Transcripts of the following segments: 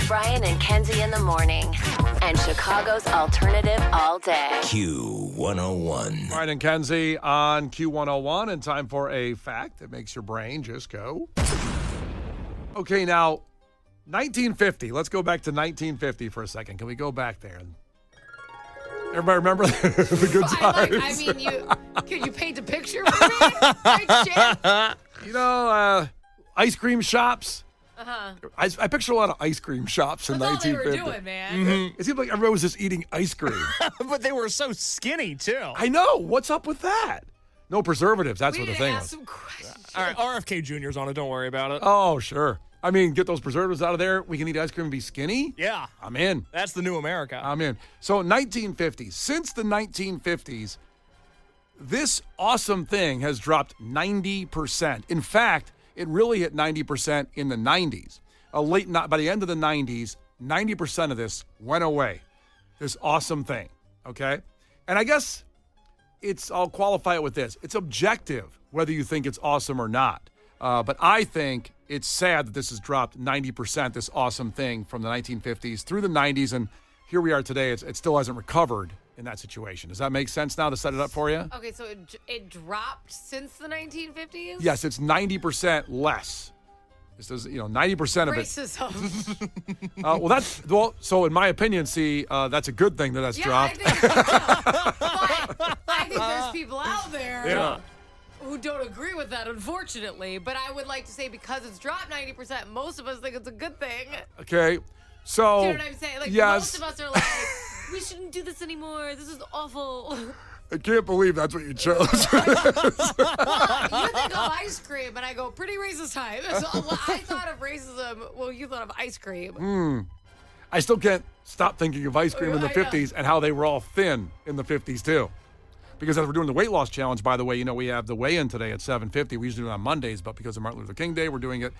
Brian and Kenzie in the morning. And Chicago's alternative all day. Q101. Brian and Kenzie on Q101, and time for a fact that makes your brain just go. Okay, now, 1950. Let's go back to 1950 for a second. Can we go back there? Everybody remember the good times? Can you paint a picture for me? You know, ice cream shops. Uh-huh. I picture a lot of ice cream shops in That's 1950. all they were doing, man. Mm-hmm. It seemed like everyone was just eating ice cream. But they were so skinny, too. I know. What's up with that? No preservatives. That's We what the need to thing ask was. some questions. All right, RFK Jr.'s on it. Don't worry about it. Oh, sure. I mean, get those preservatives out of there. We can eat ice cream and be skinny. Yeah. I'm in. That's the new America. I'm in. So 1950s. Since the 1950s, this awesome thing has dropped 90%. In fact, it really hit 90% in the 90s. By the end of the 90s, 90% of this went away. This awesome thing, okay? And I guess I'll qualify it with this. It's objective whether you think it's awesome or not. But I think it's sad that this has dropped 90%, this awesome thing from the 1950s through the 90s, and here we are today. It still hasn't recovered in that situation. Does that make sense now to set it up for you? Okay, so it dropped since the 1950s? Yes, it's 90% less. This is, 90% of it. Racism. So in my opinion, that's a good thing that that's dropped. I think there's people out there who don't agree with that, unfortunately. But I would like to say because it's dropped 90%, most of us think it's a good thing. Okay, so. Do you know what I'm saying? Like, yes. Most of us are like, we shouldn't do this anymore. This is awful. I can't believe that's what you chose. Well, you think of ice cream, and I go, pretty racist time. So I thought of racism. Well, you thought of ice cream. I still can't stop thinking of ice cream in the I know. 50s and how they were all thin in the 50s, too. Because as we're doing the weight loss challenge, by the way, we have the weigh-in today at 7:50. We usually do it on Mondays, but because of Martin Luther King Day, we're doing it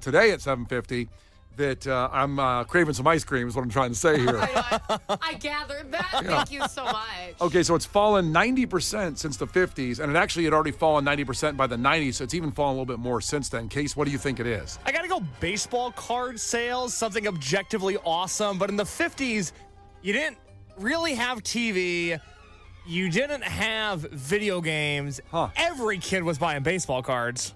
today at 7:50. That I'm craving some ice cream is what I'm trying to say here. I gathered that. Thank you so much. Okay, so it's fallen 90% since the 50s, and it actually had already fallen 90% by the 90s, so it's even fallen a little bit more since then. Case, what do you think it is? I got to go baseball card sales, something objectively awesome. But in the 50s, you didn't really have TV. You didn't have video games. Huh. Every kid was buying baseball cards.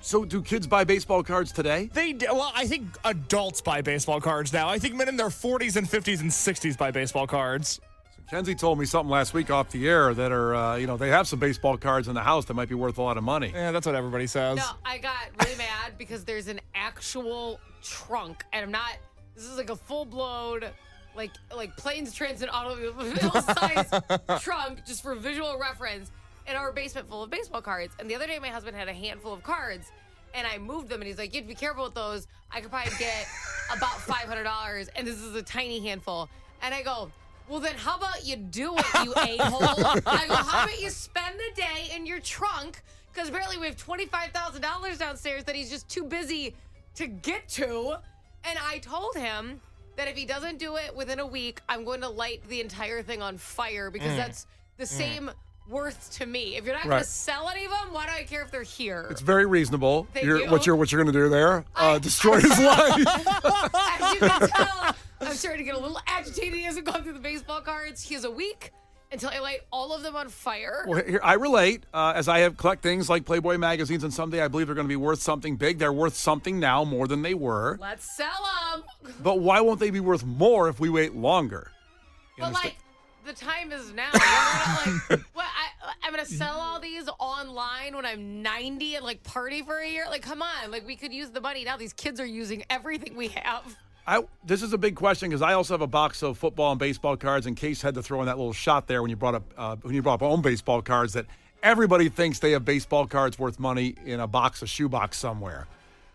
So do kids buy baseball cards today? Well, I think adults buy baseball cards now. I think men in their 40s and 50s and 60s buy baseball cards. So Kenzie told me something last week off the air that are, they have some baseball cards in the house that might be worth a lot of money. Yeah, that's what everybody says. No, I got really mad because there's an actual trunk, and this is like a full-blown, like planes, trains, and automobile size trunk, just for visual reference, in our basement full of baseball cards. And the other day, my husband had a handful of cards, and I moved them, and he's like, you have to be careful with those. I could probably get about $500, and this is a tiny handful. And I go, well, then how about you do it, you a-hole? I go, how about you spend the day in your trunk? Because apparently we have $25,000 downstairs that he's just too busy to get to. And I told him that if he doesn't do it within a week, I'm going to light the entire thing on fire, because that's the same worth to me. If you're not going to sell any of them, why do I care if they're here? It's very reasonable. Thank you. What you're going to do there? Destroy his life. As you can tell, I'm starting to get a little agitated. He hasn't gone through the baseball cards. He has a week until I light all of them on fire. Well, here, I relate, as I have collect things like Playboy magazines, and someday I believe they're going to be worth something big. They're worth something now more than they were. Let's sell them. But why won't they be worth more if we wait longer? You But understand? the time is now. I'm going to sell all these online when I'm 90 and party for a year? Come on. We could use the money now. These kids are using everything we have. This is a big question because I also have a box of football and baseball cards, and Case had to throw in that little shot there when you brought up own baseball cards, that everybody thinks they have baseball cards worth money in a shoebox somewhere.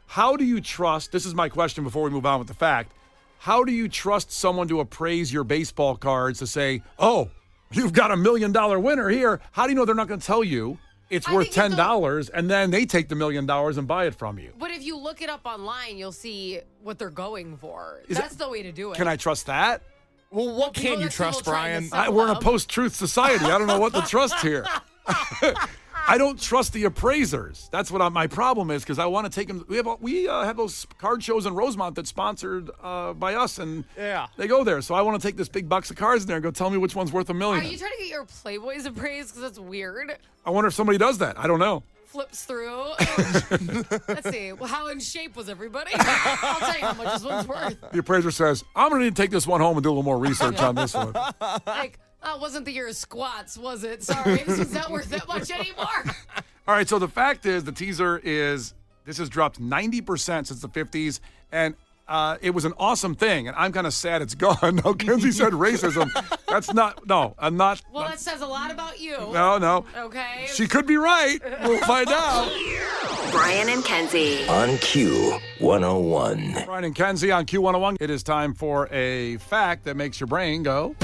How do you trust, this is my question before we move on with the fact, how do you trust someone to appraise your baseball cards to say, oh, you've got $1 million winner here? How do you know they're not going to tell you it's worth $10 and then they take the $1 million and buy it from you? But if you look it up online, you'll see what they're going for. That's the way to do it. Can I trust that? Well, what can you trust, Brian? We're in a post-truth society. I don't know what to trust here. I don't trust the appraisers. That's what my problem is, because I want to take them. We have those card shows in Rosemont that's sponsored by us, and they go there. So I want to take this big box of cards in there and go tell me which one's worth $1 million. Are you trying to get your Playboys appraised? Because that's weird. I wonder if somebody does that. I don't know. Flips through. Let's see. Well, how in shape was everybody? I'll tell you how much this one's worth. The appraiser says, I'm going to need to take this one home and do a little more research on this one. Like, it wasn't the year of squats, was it? Sorry, this is not worth that much anymore. All right, so the fact is, the teaser is, this has dropped 90% since the 50s, and it was an awesome thing, and I'm kind of sad it's gone. No, Kenzie said racism. That's not, no, I'm not. Well, that says a lot about you. No. Okay. She could be right. We'll find out. Brian and Kenzie. On Q101. Brian and Kenzie on Q101. It is time for a fact that makes your brain go.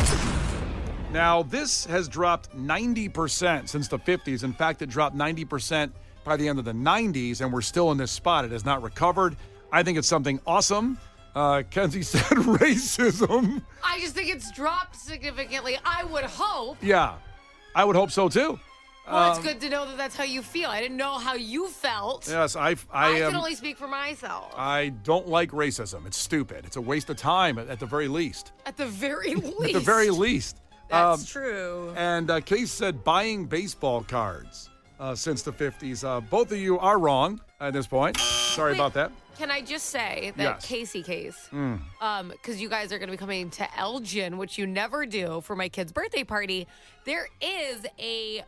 Now, this has dropped 90% since the 50s. In fact, it dropped 90% by the end of the 90s, and we're still in this spot. It has not recovered. I think it's something awesome. Kenzie said racism. I just think it's dropped significantly. I would hope. Yeah, I would hope so too. Well, it's good to know that that's how you feel. I didn't know how you felt. Yes, I can only speak for myself. I don't like racism. It's stupid. It's a waste of time at the very least. At the very least. At the very least. That's true. And Case said buying baseball cards since the 50s. Both of you are wrong at this point. Sorry about that. Can I just say that Yes. Casey case, because you guys are going to be coming to Elgin, which you never do, for my kid's birthday party, there is a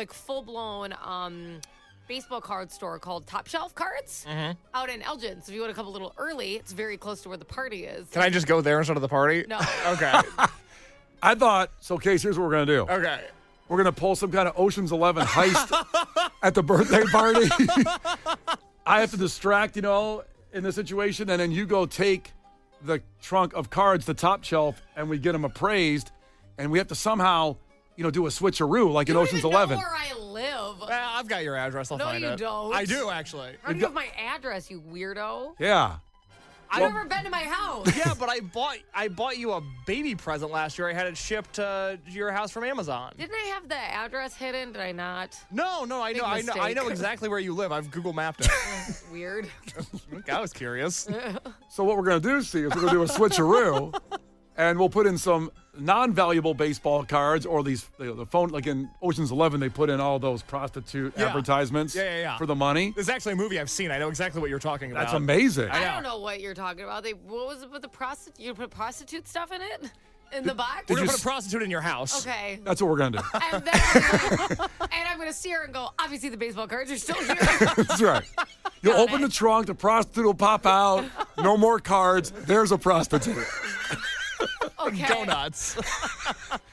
full-blown baseball card store called Top Shelf Cards out in Elgin. So if you want to come a little early, it's very close to where the party is. Can I just go there instead of the party? No. Okay. I thought, so Case, here's what we're going to do. Okay. We're going to pull some kind of Ocean's 11 heist at the birthday party. I have to distract, in the situation, and then you go take the trunk of cards, the top shelf, and we get them appraised, and we have to somehow, do a switcheroo like in Ocean's 11. You don't even know where I live. Well, I've got your address. I'll find it. No, you don't. I do, actually. How do you have my address, you weirdo? Yeah. I've never been to my house. Yeah, but I bought you a baby present last year. I had it shipped to your house from Amazon. Didn't I have the address hidden? Did I not? No, I know mistake. exactly where you live. I've Google mapped it. Weird. I was curious. So what we're going to do, Steve, is we're going to do a switcheroo, and we'll put in some non-valuable baseball cards, or the phone, like in Ocean's 11, they put in all those prostitute advertisements for the money. There's actually a movie I've seen. I know exactly what you're talking about. That's amazing. I don't know what you're talking about. What was it with the prostitute? You put prostitute stuff in it? In the box? We're going to put a prostitute in your house. Okay. That's what we're going to do. And then I'm going to see her and go, obviously the baseball cards are still here. That's right. You'll open the trunk, the prostitute will pop out, no more cards, there's a prostitute. Okay. Go nuts.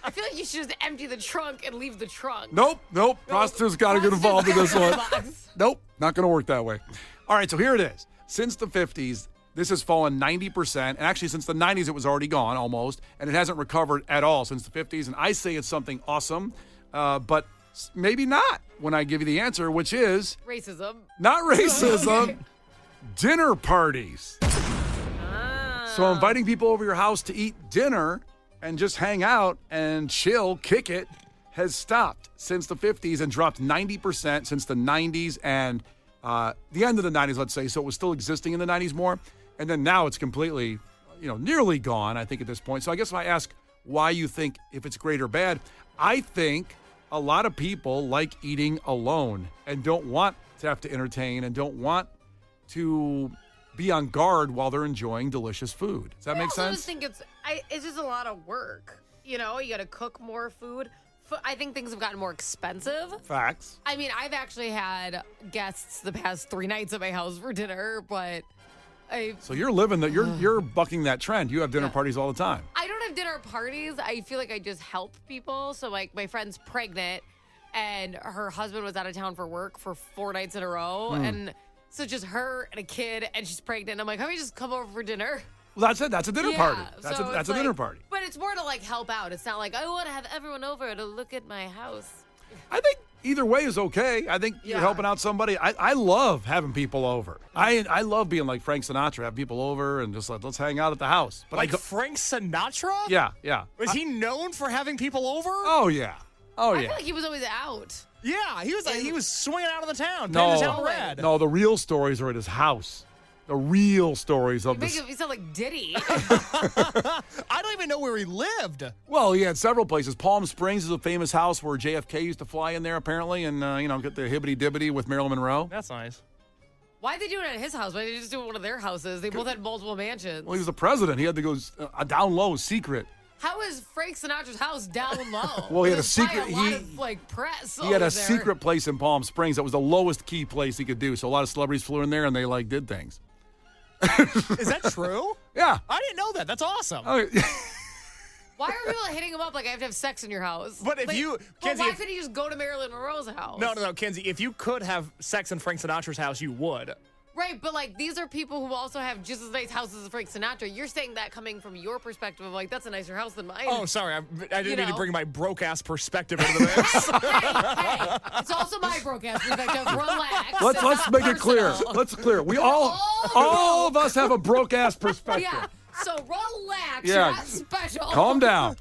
I feel like you should just empty the trunk and leave the trunk. Nope. Prostitute's got to get involved in this one. Box. Nope, not going to work that way. All right, so here it is. Since the 50s, this has fallen 90%. And actually, since the 90s, it was already gone almost. And it hasn't recovered at all since the 50s. And I say it's something awesome, but maybe not when I give you the answer, which is... Racism. Not racism. Okay. Dinner parties. So inviting people over your house to eat dinner and just hang out and chill, kick it, has stopped since the 50s and dropped 90% since the 90s and the end of the 90s, let's say. So it was still existing in the 90s more. And then now it's completely, nearly gone, I think, at this point. So I guess if I ask why you think if it's great or bad, I think a lot of people like eating alone and don't want to have to entertain and don't want to be on guard while they're enjoying delicious food. Does that make sense? I just think it's just a lot of work. You got to cook more food. I think things have gotten more expensive. Facts. I mean, I've actually had guests the past 3 nights at my house for dinner, but So you're living that. You're bucking that trend. You have dinner parties all the time. I don't have dinner parties. I feel like I just help people. So like my friend's pregnant, and her husband was out of town for work for 4 nights in a row, and so just her and a kid, and she's pregnant. I'm like, how about you just come over for dinner? Well, that's it. That's a dinner party. That's so a dinner party. But it's more to like help out. It's not like I want to have everyone over to look at my house. I think either way is okay. I think you're helping out somebody. I love having people over. I love being like Frank Sinatra, have people over and just like, let's hang out at the house. But Like Frank Sinatra? Yeah. Was he known for having people over? Oh yeah. I feel like he was always out. Yeah, he was swinging out of the town, painting the town red. No, the real stories are at his house. The real stories of this. You sound like Diddy. I don't even know where he lived. Well, he had several places. Palm Springs is a famous house where JFK used to fly in there, apparently, and, get the hibbity-dibbity with Marilyn Monroe. That's nice. Why'd they do it at his house? Why didn't they just do it at one of their houses? They both had multiple mansions. Well, he was the president. He had to go down low, secret. How is Frank Sinatra's house down low? Well, he had a There's secret. probably a lot of, press. He had a over there. secret place in Palm Springs that was the lowest key place he could do. So a lot of celebrities flew in there and they did things. Is that true? Yeah. I didn't know that. That's awesome. Oh, Why are people hitting him up like I have to have sex in your house? But if you, Kenzie, why couldn't you just go to Marilyn Monroe's house? No, Kenzie. If you could have sex in Frank Sinatra's house, you would. Right, but these are people who also have just as nice houses as Frank Sinatra. You're saying that coming from your perspective of that's a nicer house than mine. Oh, sorry. I didn't mean to bring my broke ass perspective into this. hey, it's also my broke ass perspective. Relax. Let's make it clear. Let's clear. We all of us have a broke ass perspective. Yeah. So relax. Yeah. You're not special. Calm down.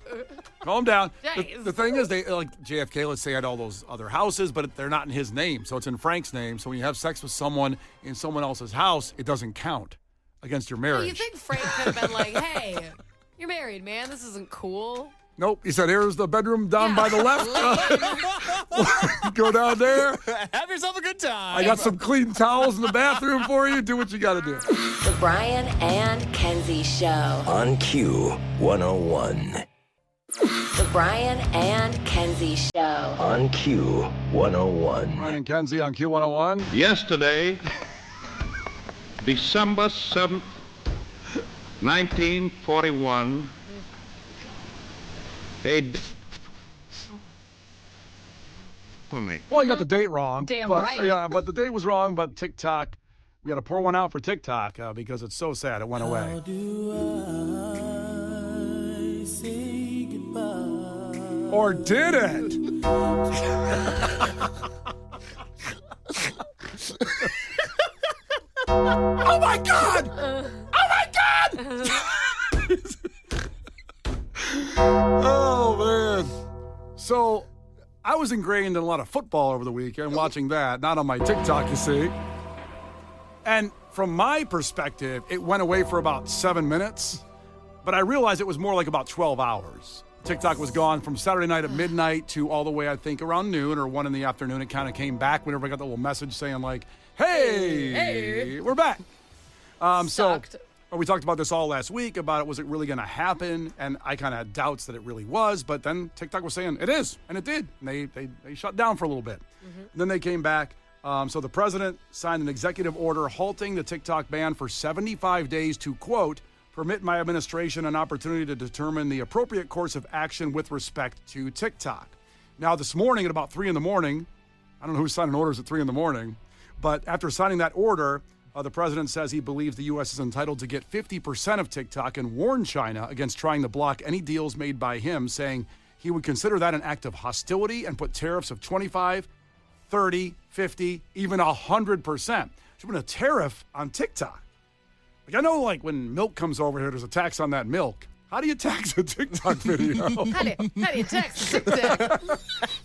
Calm down. Jeez. The thing is, they JFK, let's say, had all those other houses, but they're not in his name, so it's in Frank's name. So when you have sex with someone in someone else's house, it doesn't count against your marriage. Well, you think Frank could have been like, hey, you're married, man. This isn't cool. Nope. He said, here's the bedroom down by the left. Go down there. Have yourself a good time. I got some clean towels in the bathroom for you. Do what you got to do. The Brian and Kenzie Show. On Q101. The Brian and Kenzie Show. On Q101. Brian and Kenzie on Q101. Yesterday, December 7th, 1941, for me. Well, you got the date wrong. Damn but, right. Yeah, but the date was wrong. But TikTok, we got to pour one out for TikTok because it's so sad it went away. Or did it? Oh my God! Oh my God! Oh man! So I was ingrained in a lot of football over the weekend, watching that. Not on my TikTok, you see. And from my perspective, it went away for about 7 minutes, but I realized it was more like about 12 hours. TikTok was gone from Saturday night at midnight to all the way, I think, around noon or 1 in the afternoon. It kind of came back whenever I got the little message saying hey, we're back. Sucked. We talked about this all last week about was it really going to happen? And I kind of had doubts that it really was, but then TikTok was saying it is, and it did. And they shut down for a little bit. Then they came back. So the president signed an executive order halting the TikTok ban for 75 days to, quote, permit my administration an opportunity to determine the appropriate course of action with respect to TikTok. Now, this morning at about 3 in the morning, I don't know who's signing orders at 3 in the morning, but after signing that order, the president says he believes the U.S. is entitled to get 50% of TikTok and warned China against trying to block any deals made by him, saying he would consider that an act of hostility and put tariffs of 25, 30, 50, even 100%. Should put a tariff on TikTok. I know, when milk comes over here, there's a tax on that milk. How do you tax a TikTok video? How do you text TikTok?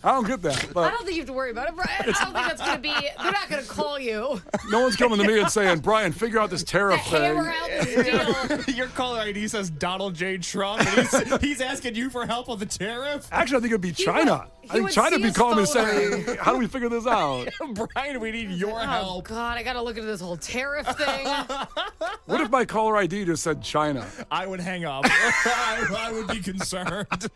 I don't get that. But I don't think you have to worry about it, Brian. I don't think that's going to be, they're not going to call you. no one's coming to me and saying, Brian, figure out this tariff Hammer thing. out this deal. Your caller ID says Donald J. Trump, and he's asking you for help with the tariff? Actually, I think it'd be China. I think would China would see be his calling me and phone. saying, how do we figure this out? Brian, we need your Oh, help. God, I got to look into this whole tariff thing. What if my caller ID just said China? I would hang up. I would be concerned.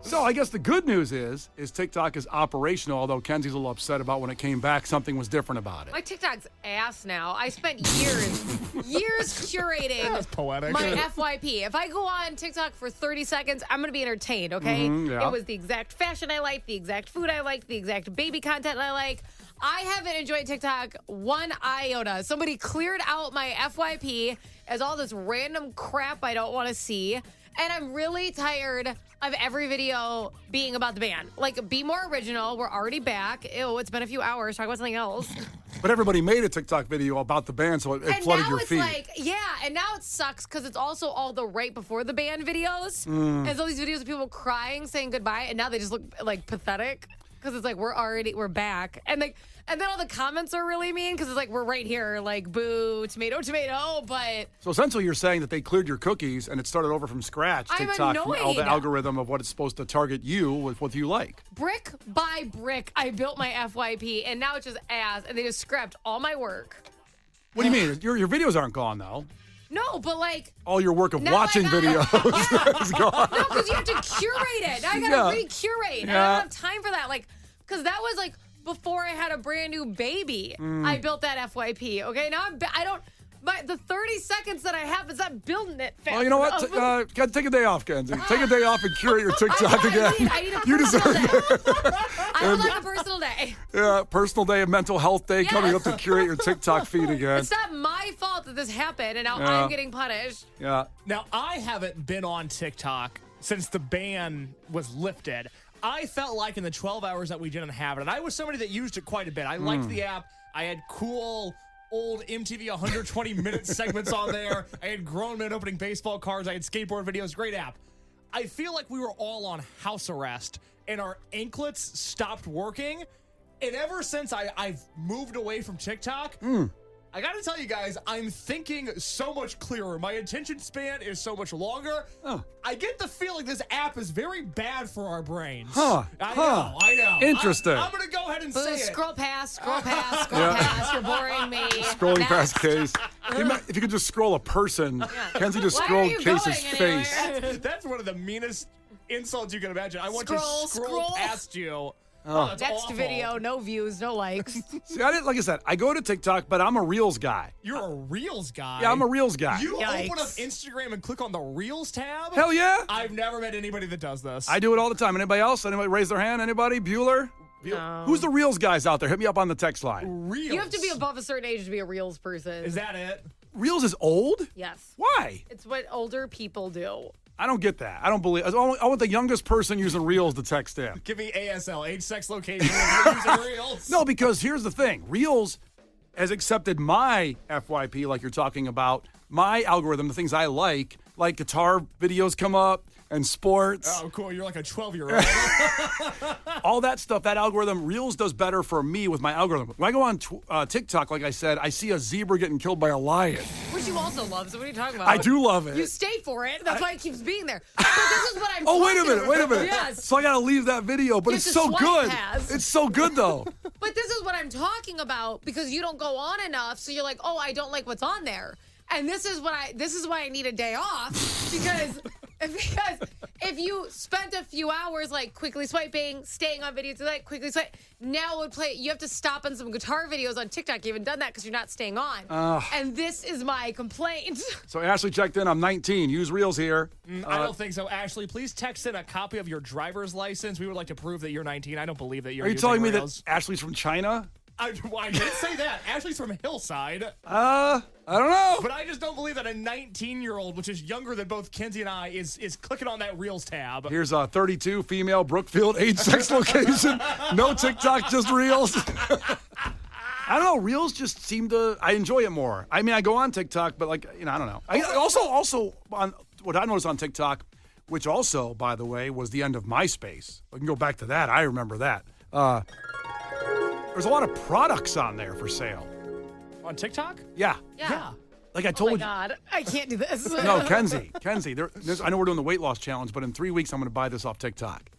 So I guess the good news is TikTok is operational, although Kenzie's a little upset about when it came back, something was different about it. My TikTok's ass now. I spent years curating That's poetic. my FYP. If I go on TikTok for 30 seconds, I'm going to be entertained, okay? yeah. It was the exact fashion I liked, the exact food I liked, the exact baby content I like. I haven't enjoyed TikTok one iota. Somebody cleared out my FYP as all this random crap I don't want to see. And I'm really tired of every video being about the band. Be more original. We're already back. Ew, it's been a few hours. Talk about something else. But everybody made a TikTok video about the band, so it And flooded now your it's feed. and now it sucks because it's also all the right before the band videos. And so these videos of people crying, saying goodbye, and now they just look pathetic. because it's like we're back, and then all the comments are really mean because it's like we're right here, like boo, tomato, tomato. But So essentially, you're saying that they cleared your cookies and it started over from scratch. I'm TikTok, from all the annoyed. algorithm of what it's supposed to target you with what you like. brick by brick, I built my FYP, and now it's just ass, and they just scrapped all my work. What do you mean? Your videos aren't gone though. No, but like. All your work of Now I watching gotta- videos is gone. No, because you have to curate it. Now I gotta Yeah. re-curate. And I Yeah. don't have time for that. Like, because that was like before I had a brand new baby. I built that FYP. Okay, now I don't. The 30 seconds that I have is not building it fast. Well, you know what? enough. Take a day off, Kenzie. Take a day off and curate your TikTok again. I need a You personal deserve day. I would like a personal day. Yeah, personal day of mental health day coming up to curate your TikTok feed again. It's not my fault that this happened, and now Yeah. I'm getting punished. Yeah. Now, I haven't been on TikTok since the ban was lifted. I felt like in the 12 hours that we didn't have it, and I was somebody that used it quite a bit. I liked the app. I had cool old MTV 120-minute segments on there. I had grown men opening baseball cards. I had skateboard videos. Great app. I feel like we were all on house arrest, and our anklets stopped working. And ever since I've moved away from TikTok, I gotta tell you guys, I'm thinking so much clearer. My attention span is so much longer. Oh. I get the feeling this app is very bad for our brains. Huh. I Huh. know. Interesting. I'm gonna go ahead and Boo, say it. scroll past, scroll past. You're boring me. Scrolling past Next. Case. If you could just scroll a person, Kenzie just Why are scrolled you Case's going face. anywhere? That's one of the meanest insults you can imagine. I want Scroll, to scroll scroll. past you. Oh, that's Next awful. video, no views, no likes. See, like I said, I go to TikTok, but I'm a Reels guy. You're a Reels guy. Yeah, I'm a Reels guy. You Yikes. open up Instagram and click on the Reels tab? Hell yeah. I've never met anybody that does this. I do it all the time. Anybody else? Anybody raise their hand? Anybody? Bueller? No. Who's the Reels guys out there? Hit me up on the text line. Reels. You have to be above a certain age to be a Reels person. Is that it? Reels is old? Yes. Why? It's what older people do. I don't get that. I don't believe. I want the youngest person using Reels to text in. Give me ASL, age, sex, location. If you're using Reels. No, because here's the thing. Reels has accepted my FYP, like you're talking about, my algorithm, the things I like guitar videos come up and sports. Oh, cool. You're like a 12-year-old. All that stuff, that algorithm, Reels does better for me with my algorithm. When I go on TikTok, like I said, I see a zebra getting killed by a lion. Which you also love, so what are you talking about? I do love it. You stay for it. That's why it keeps being there. But this is what I'm Oh, wait a talking minute, wait a minute. Yes. So I got to leave that video, but You it's have to so swipe good. past. It's so good, though. But this is what I'm talking about because you don't go on enough, so you're like, oh, I don't like what's on there. And this is why I need a day off because if you spent a few hours like quickly swiping, staying on videos, like quickly swipe, now it would play. You have to stop on some guitar videos on TikTok. You haven't done that because you're not staying on. And this is my complaint. So Ashley checked in. I'm 19. Use Reels here. I don't think so. Ashley, please text in a copy of your driver's license. We would like to prove that you're 19. I don't believe that you're Are you using telling me that Reels. Ashley's from China? I didn't say that. Ashley's from Hillside. I don't know. But I just don't believe that a 19-year-old, which is younger than both Kenzie and I, is clicking on that Reels tab. Here's a 32, female, Brookfield, age, sex, location. No TikTok, just Reels. I don't know. Reels just seem to, I enjoy it more. I mean, I go on TikTok, but I don't know. I also on what I noticed on TikTok, which also, by the way, was the end of MySpace. We can go back to that. I remember that. There's a lot of products on there for sale. On TikTok? Yeah. Yeah. Like I Oh told my you. God, I can't do this. No, Kenzie. I know we're doing the weight loss challenge, but in 3 weeks, I'm going to buy this off TikTok.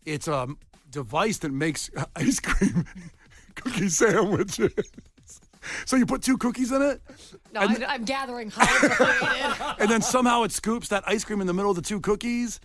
It's a device that makes ice cream cookie sandwiches. So you put 2 cookies in it, No, I'm gathering how it's created. and then somehow it scoops that ice cream in the middle of the 2 cookies.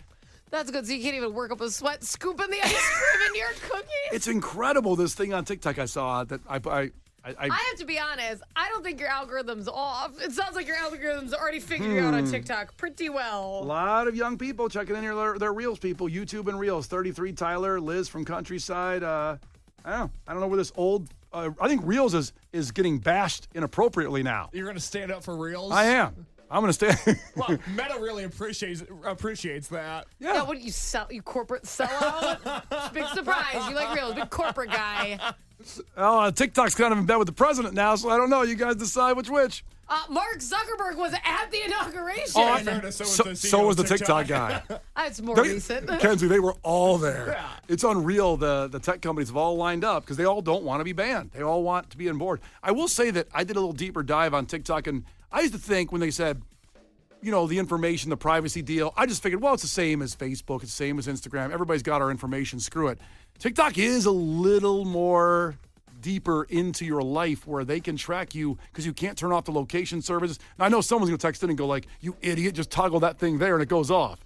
That's good. So you can't even work up a sweat scooping the ice cream in your cookies. It's incredible, this thing on TikTok I saw that I I have to be honest. I don't think your algorithm's off. It sounds like your algorithm's already figured you out on TikTok pretty a well. lot of young people checking in here. Their Reels people, YouTube and Reels. 33 Tyler, Liz from Countryside. I don't know where this old. I think Reels is getting bashed inappropriately now. You're going to stand up for Reels? I am. I'm gonna stay. Well, Meta really appreciates that. Yeah, what do you sell? You corporate sellout? Big surprise. You like Reels, big corporate guy. Oh, TikTok's kind of in bed with the president now, so I don't know. You guys decide which. Mark Zuckerberg was at the inauguration. Oh, So was the TikTok guy. That's more recent. Kenzie, they were all there. Yeah. It's unreal. The tech companies have all lined up because they all don't want to be banned. They all want to be on board. I will say that I did a little deeper dive on TikTok, and I used to think when they said, the information, the privacy deal, I just figured, well, it's the same as Facebook. It's the same as Instagram. Everybody's got our information. Screw it. TikTok is a little more deeper into your life where they can track you because you can't turn off the location services. Now, I know someone's going to text in and go like, you idiot, just toggle that thing there and it goes off.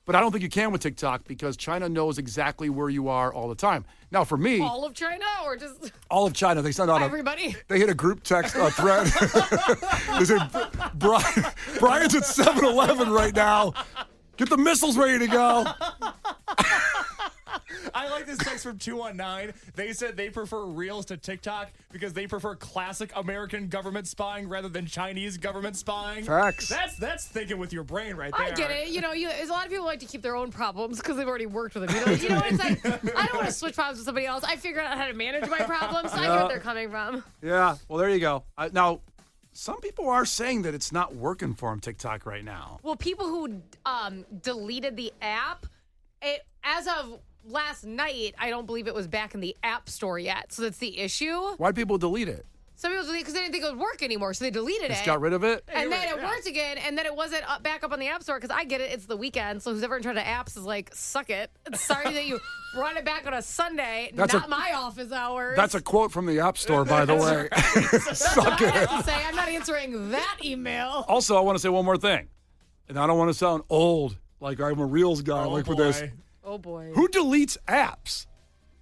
But I don't think you can with TikTok because China knows exactly where you are all the time. Now, for me... All of China or just... All of China. They send out everybody? They hit a group text thread. They say, Brian's at 7-Eleven right now. Get the missiles ready to go. I like this text from 219. They said they prefer Reels to TikTok because they prefer classic American government spying rather than Chinese government spying. Facts. That's thinking with your brain right there. I get it. A lot of people like to keep their own problems because they've already worked with them. You know what it's like? I don't want to switch problems with somebody else. I figured out how to manage my problems. So I get where they're coming from. Yeah. Well, there you go. Now, some people are saying that it's not working for them, TikTok, right now. Well, people who deleted the app, as of last night, I don't believe it was back in the App Store yet. So that's the issue. Why'd people delete it? Some people deleted because they didn't think it would work anymore, so they deleted Just it. got rid of it? And then it worked again, and then it wasn't back up on the App Store because I get it, it's the weekend, so who's ever in charge of apps is like, suck it. Sorry that you brought it back on a Sunday, not my office hours. That's a quote from the App Store, by the way. Suck it. I have to say, I'm not answering that email. Also, I want to say one more thing, and I don't want to sound old, like I'm a Reels guy, for this. Oh, boy. Who deletes apps?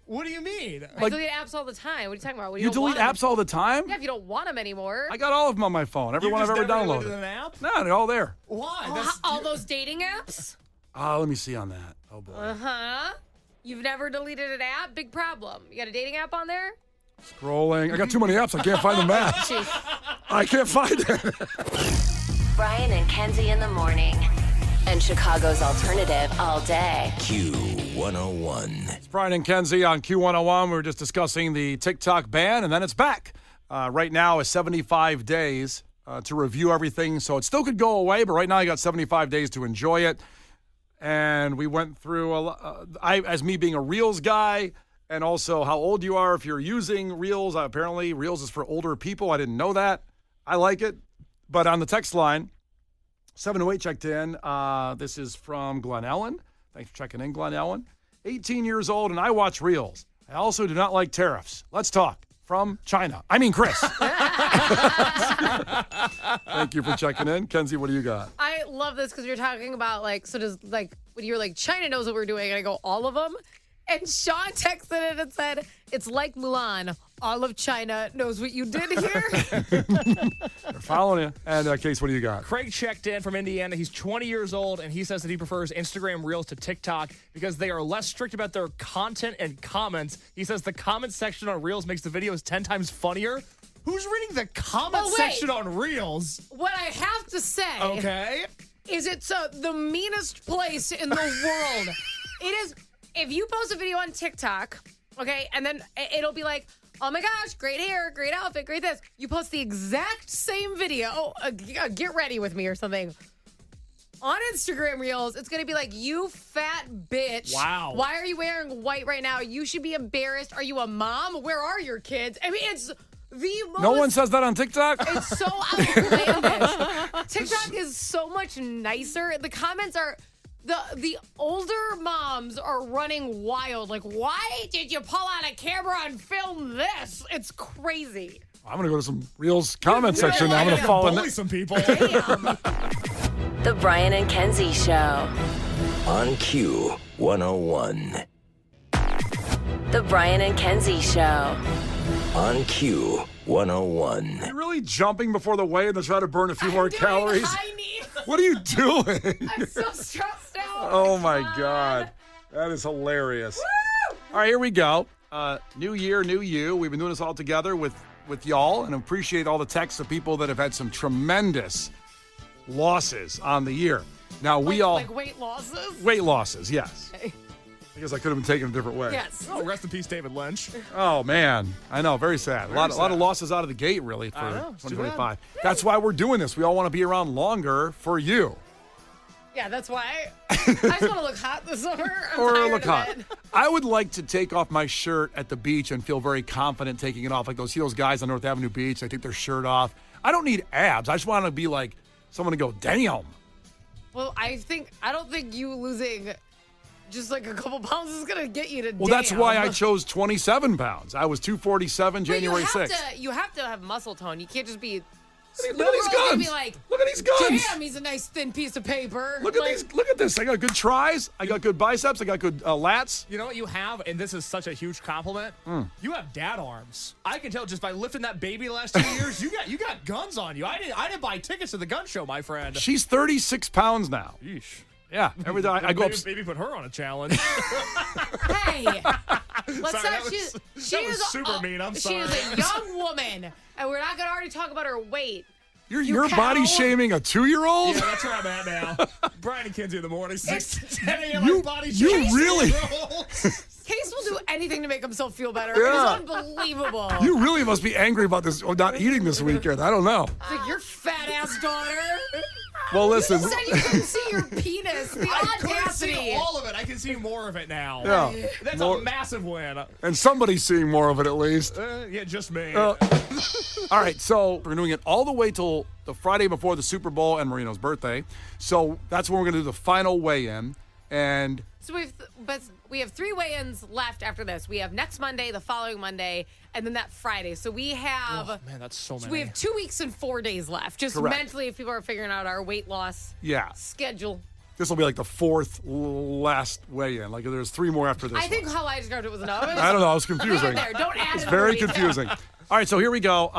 What do you mean? I delete apps all the time. What are you talking about? When You don't delete want apps all the time? Yeah, if you don't want them anymore. I got all of them on my phone. Every one I've ever downloaded. An app? No, they're all there. Why? All those dating apps? Let me see on that. Oh, boy. Uh-huh. You've never deleted an app? Big problem. You got a dating app on there? Scrolling. I got too many apps. I can't find the match. I can't find it. Brian and Kenzie in the morning. And Chicago's alternative all day. Q101. It's Brian and Kenzie on Q101. We were just discussing the TikTok ban, and then it's back. Right now is 75 days to review everything, so it still could go away, but right now you got 75 days to enjoy it. And we went through, as me being a Reels guy, and also how old you are if you're using Reels. Apparently, Reels is for older people. I didn't know that. I like it. But on the text line, 708 checked in. This is from Glen Ellen. Thanks for checking in, Glen Ellen. 18 years old, and I watch Reels. I also do not like tariffs. Let's talk. From China. I mean, Chris. Thank you for checking in. Kenzie, what do you got? I love this because you're talking about, when you're like, China knows what we're doing, and I go, all of them? And Sean texted it and said, it's like Mulan. All of China knows what you did here. They're following you. And Case, what do you got? Craig checked in from Indiana. He's 20 years old, and he says that he prefers Instagram Reels to TikTok because they are less strict about their content and comments. He says the comment section on Reels makes the videos 10 times funnier. Who's reading the comment section on Reels? What I have to say is it's the meanest place in the world. It is. If you post a video on TikTok, okay, and then it'll be like, oh my gosh, great hair, great outfit, great this. You post the exact same video, get ready with me or something. On Instagram Reels, it's going to be like, you fat bitch. Wow. Why are you wearing white right now? You should be embarrassed. Are you a mom? Where are your kids? I mean, it's the most... No one says that on TikTok? It's so outlandish. TikTok is so much nicer. The comments are... The older moms are running wild. Like, why did you pull out a camera and film this? It's crazy. I'm going to go to some Reels comment section now. I'm going to fall in bully some people. Damn. The Brian and Kenzie Show. On Q101. The Brian and Kenzie Show. On Q101. You're really jumping before the wave to try to burn a few more calories? What are you doing? I'm so stressed out. Oh, my God. That is hilarious. Woo! All right, here we go. New year, new you. We've been doing this all together with y'all, and appreciate all the texts of people that have had some tremendous losses on the year. Now, we all... Like weight losses? Weight losses, yes. Okay. I guess I could have been taken a different way. Yes. Oh, rest in peace, David Lynch. Oh, man. I know. Very sad. A lot sad. of losses out of the gate, really, for I know, it's too 2025. That's why we're doing this. We all want to be around longer for you. Yeah, that's why. I just want to look hot this summer. I'm Or tired look of hot. it. I would like to take off my shirt at the beach and feel very confident taking it off. Like those guys on North Avenue Beach, they take their shirt off. I don't need abs. I just want to be like someone to go, damn. Well, I don't think you losing just like a couple pounds is going to get you to Well, that's why I chose 27 pounds. I was 247 January 6th. You have to have muscle tone. You can't just be. Look at these guns. Be like, Look at these guns. damn, he's a nice thin piece of paper. Look at this. I got good tries. I got good biceps. I got good lats. You know what you have, and this is such a huge compliment. You have dad arms. I can tell just by lifting that baby the last 2 years. You got guns on you. I didn't buy tickets to the gun show, my friend. She's 36 pounds now. Yeesh. Yeah. Every time I go up. Maybe put her on a challenge. Hey, let's Sorry, not. that was super mean. I'm sorry. She is a young woman, and we're not going to already talk about her weight. You're cow. body shaming a 2-year-old? Yeah, that's where I'm at now. Brian and Kenzie in the morning, 6 to 10 a.m. You- my body you shakes. really- Case will do anything to make himself feel better. Yeah. It's unbelievable. You really must be angry about this not eating this weekend. I don't know. It's like your fat ass daughter. Well, listen. You said you couldn't see your penis. The I couldn't audacity. see all of it. I can see more of it now. Yeah. That's More- a massive win. And somebody's seeing more of it at least. Yeah, just me. All right, so we're doing it all the way till the Friday before the Super Bowl and Marino's birthday. So that's when we're going to do the final weigh-in. And So we have 3 weigh-ins left after this. We have next Monday, the following Monday, and then that Friday. So we have Man, that's so many. we have 2 weeks and 4 days left. Just Correct. mentally, if people are figuring out our weight loss yeah, schedule. this will be like the 4th last weigh-in. Like there's 3 more after this I think one. how I described it was enough. I don't know. It was Leave confusing. it there. Don't add It's it very underneath. confusing. All right, so here we go.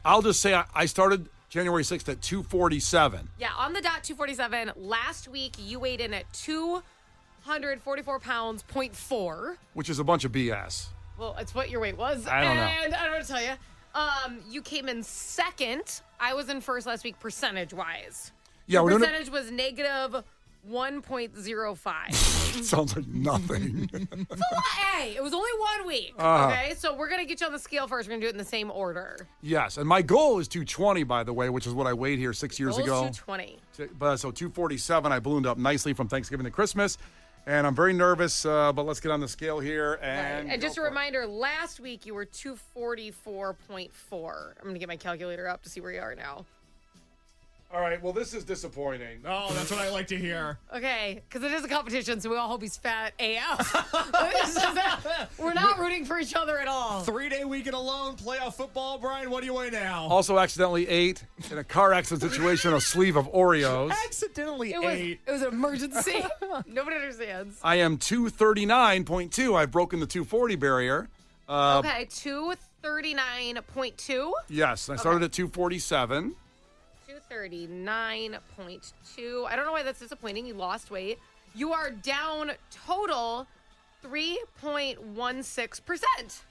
I'll just say I started January 6th at 247. Yeah, on the dot, 247. Last week, you weighed in at 244 pounds, 0.4. Which is a bunch of BS. Well, it's what your weight was. I don't know. And I don't want to tell you. You came in second. I was in first last week, percentage-wise. Yeah, Your we're doing percentage was negative 1.05. it. Sounds like nothing. Hey, it was only 1 week. Uh-huh. Okay, so we're going to get you on the scale first. We're going to do it in the same order. Yes, and my goal is 220, by the way, which is what I weighed here 6 years Goal's ago. 220. But so 247, I ballooned up nicely from Thanksgiving to Christmas, and I'm very nervous. But let's get on the scale here and. And just a go for it. reminder, last week you were 244.4. I'm going to get my calculator up to see where you are now. All right. Well, this is disappointing. Oh, that's what I like to hear. Okay, because it is a competition, so we all hope he's fat AF. We're not rooting for each other at all. 3-day weekend alone, playoff football. Brian, what do you weigh now? Also, accidentally ate in a car accident situation a sleeve of Oreos. Accidentally It was an emergency. Nobody understands. I am 239.2. I've broken the 240 barrier. Okay, 239.2. Yes, I started at 247. 239.2. I don't know why that's disappointing. You lost weight. You are down total 3.16%.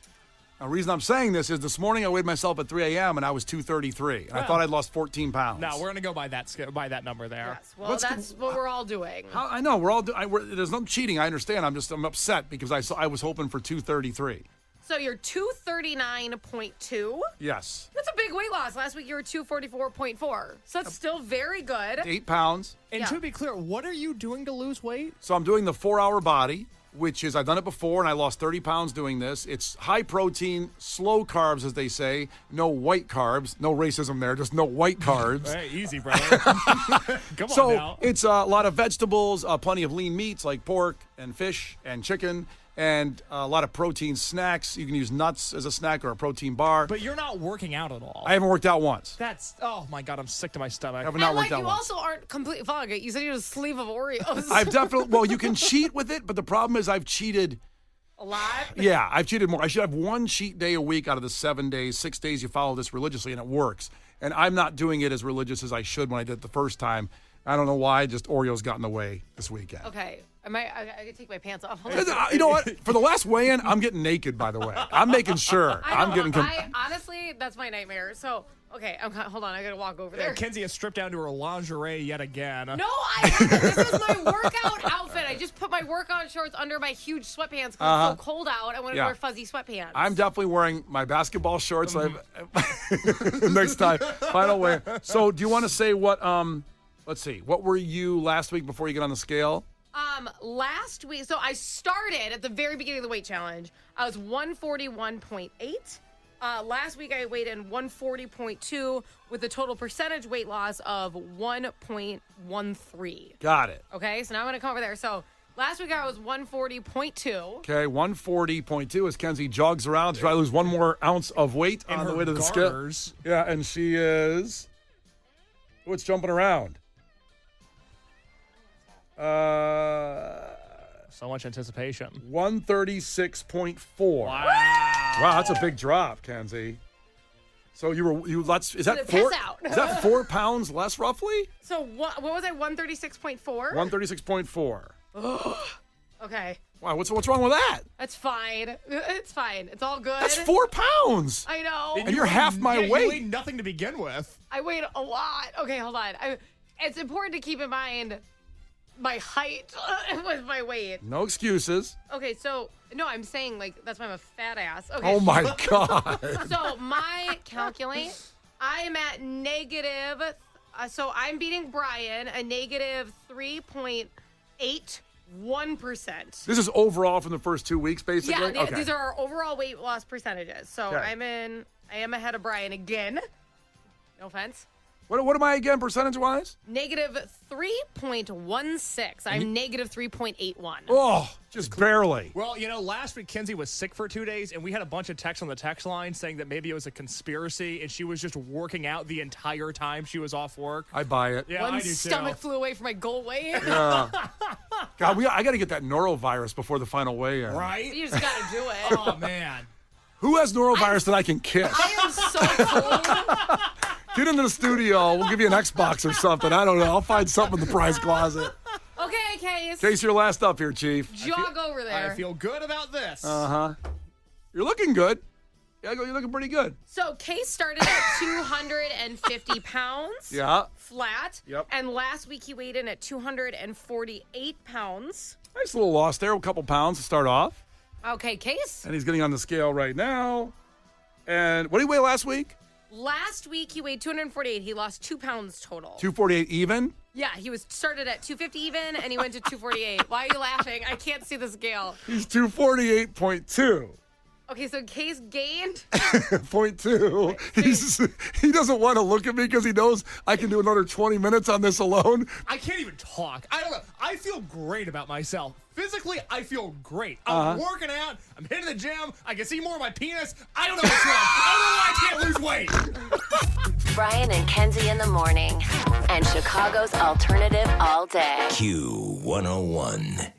The reason I'm saying this is this morning I weighed myself at 3 a.m. and I was 233, and I thought I'd lost 14 pounds. No, we're gonna go by that number there. Yes, well, Let's that's what we're all doing. I know we're all. There's no cheating. I understand. I'm upset because I was hoping for 233. So you're 239.2. Yes, That's a big weight loss. Last week you were 244.4. So that's still very good. 8 pounds. And Yeah. to be clear, what are you doing to lose weight? So I'm doing the 4-hour body, which is I've done it before and I lost 30 pounds doing this. It's high protein, slow carbs, as they say. No white carbs. No racism there. Just no white carbs. Hey, easy, brother. Come on So now. it's a lot of vegetables, plenty of lean meats like pork and fish and chicken, and a lot of protein snacks. You can use nuts as a snack or a protein bar. But you're not working out at all. I haven't worked out once. That's, oh my God, I'm sick to my stomach. I have And not like worked out you once. also aren't completely following it. You said you had a sleeve of Oreos. I've definitely, well, you can cheat with it, but the problem is I've cheated. a lot. Yeah, I've cheated more. I should have one cheat day a week out of the 7 days, 6 days you follow this religiously, and it works. And I'm not doing it as religious as I should when I did it the first time. I don't know why. Just Oreos got in the way this weekend. Okay. I can take my pants off. You know what? For the last weigh-in, I'm getting naked, by the way. I'm making sure. I'm getting... Honestly, that's my nightmare. So, okay, hold on. I got to walk over there. Kenzie has stripped down to her lingerie yet again. No, I haven't. This is my workout outfit. I just put my workout shorts under my huge sweatpants because it's so cold out. I want to wear fuzzy sweatpants. I'm definitely wearing my basketball shorts next time. Final wear. So, do you want to say what... let's see. What were you last week before you get on the scale? Last week, so I started at the very beginning of the weight challenge. I was 141.8. Last week I weighed in 140.2 with a total percentage weight loss of 1.13. Got it. Okay, so now I'm going to come over there. So last week I was 140.2. Okay, 140.2 as Kenzie jogs around to try to lose one more ounce of weight on the way to the scale. Yeah, and she is... What's jumping around? So much anticipation. 136.4. Wow, that's a big drop, Kenzie. So is that Piss out. Is that 4 pounds less roughly? So what was I? 136.4. 136.4. Okay. Wow, what's wrong with that? That's fine. It's fine. It's all good. That's 4 pounds. I know. And you're half my weight. You weighed nothing to begin with. I weighed a lot. Okay, hold on. It's important to keep in mind my height with my weight. No excuses. Okay, so no, I'm saying like that's why I'm a fat ass. Okay. Oh my God. So my calculate, I am at negative. So I'm beating Brian a negative 3.81%. This is overall from the first 2 weeks, basically. Yeah, these are our overall weight loss percentages. So okay. I am ahead of Brian again. No offense. What am I again, percentage-wise? Negative 3.16. I'm negative 3.81. Oh, just barely. Well, last week Kenzie was sick for 2 days, and we had a bunch of texts on the text line saying that maybe it was a conspiracy, and she was just working out the entire time she was off work. I buy it. Yeah, One I do stomach too. flew away from my goal weight. Yeah. God, I got to get that norovirus before the final weigh-in. Right? You just got to do it. Oh, man. Who has norovirus that I can kiss? I am so cold. Get into the studio. We'll give you an Xbox or something. I don't know. I'll find something in the prize closet. Okay, Case. Case, you're last up here, Chief. Jog over there. I feel good about this. Uh-huh. You're looking good. Yeah, you're looking pretty good. So Case started at 250 pounds. Yeah. Flat. Yep. And last week he weighed in at 248 pounds. Nice little loss there. A couple pounds to start off. Okay, Case. And he's getting on the scale right now. And what did he weigh last week? Last week he weighed 248. He lost 2 pounds total. 248 even? Yeah, he was started at 250 even, and he went to 248. Why are you laughing? I can't see the scale. He's 248.2. Okay, so Case gained. 0.2. He doesn't want to look at me because he knows I can do another 20 minutes on this alone. I can't even talk. I don't know. I feel great about myself. Physically, I feel great. I'm working out. I'm hitting the gym. I can see more of my penis. I don't know what's wrong. I don't know why I can't lose weight. Brian and Kenzie in the morning. And Chicago's alternative all day. Q101.